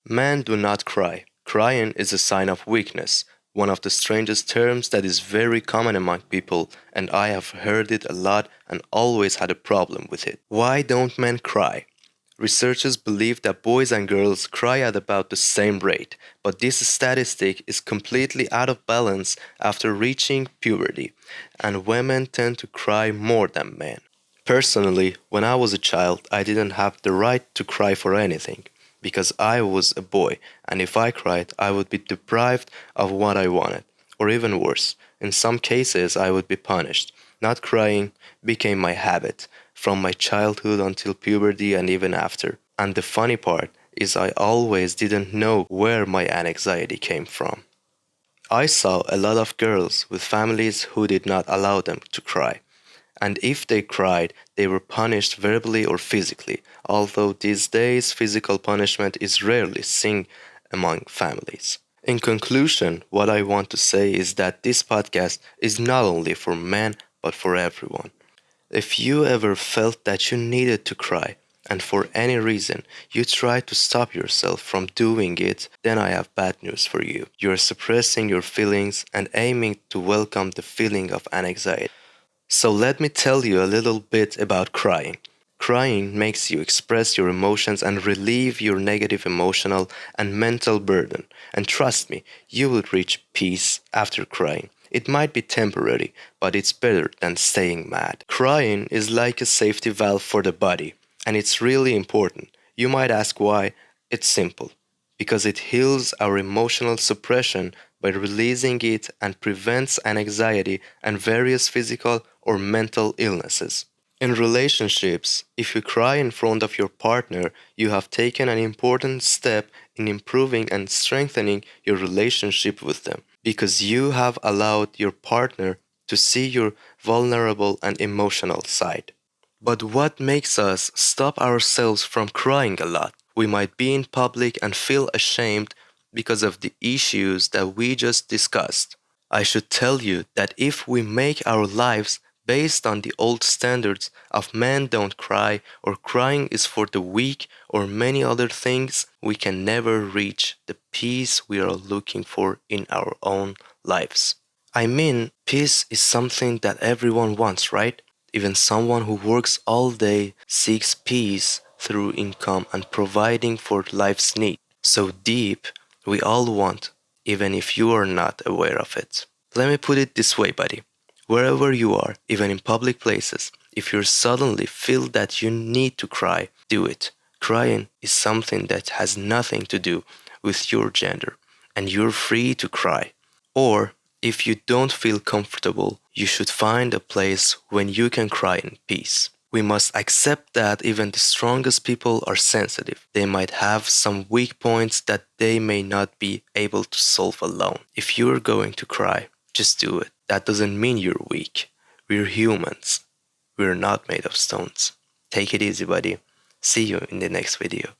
Men do not cry. Crying is a sign of weakness, one of the strangest terms that is very common among people, and I have heard it a lot and always had a problem with it. Why don't men cry? Researchers believe that boys and girls cry at about the same rate, but this statistic is completely out of balance after reaching puberty, and women tend to cry more than men. Personally, when I was a child, I didn't have the right to cry for anything because I was a boy, and if I cried, I would be deprived of what I wanted, or even worse, in some cases, I would be punished. Not crying became my habit from my childhood until puberty and even after. And the funny part is, I always didn't know where my anxiety came from. I saw a lot of girls with families who did not allow them to cry, and if they cried, they were punished verbally or physically, although these days physical punishment is rarely seen among families. In conclusion, what I want to say is that this podcast is not only for men but for everyone. If you ever felt that you needed to cry, and for any reason you tried to stop yourself from doing it, then I have bad news for you. You're suppressing your feelings and aiming to welcome the feeling of anxiety. So let me tell you a little bit about crying. Crying makes you express your emotions and relieve your negative emotional and mental burden. And trust me, you will reach peace after crying. It might be temporary, but it's better than staying mad. Crying is like a safety valve for the body, and it's really important. You might ask why. It's simple. Because it heals our emotional suppression by releasing it and prevents anxiety and various physical or mental illnesses. In relationships, if you cry in front of your partner, you have taken an important step in improving and strengthening your relationship with them because you have allowed your partner to see your vulnerable and emotional side. But what makes us stop ourselves from crying a lot? We might be in public and feel ashamed because of the issues that we just discussed. I should tell you that if we make our lives based on the old standards of men don't cry or crying is for the weak or many other things, we can never reach the peace we are looking for in our own lives. I mean, peace is something that everyone wants, right? Even someone who works all day seeks peace through income and providing for life's needs. So deep, we all want, even if you are not aware of it. Let me put it this way, buddy. Wherever you are, even in public places, if you suddenly feel that you need to cry, do it. Crying is something that has nothing to do with your gender, and you're free to cry. Or, if you don't feel comfortable, you should find a place when you can cry in peace. We must accept that even the strongest people are sensitive. They might have some weak points that they may not be able to solve alone. If you're going to cry, just do it. That doesn't mean you're weak. We're humans. We're not made of stones. Take it easy, buddy. See you in the next video.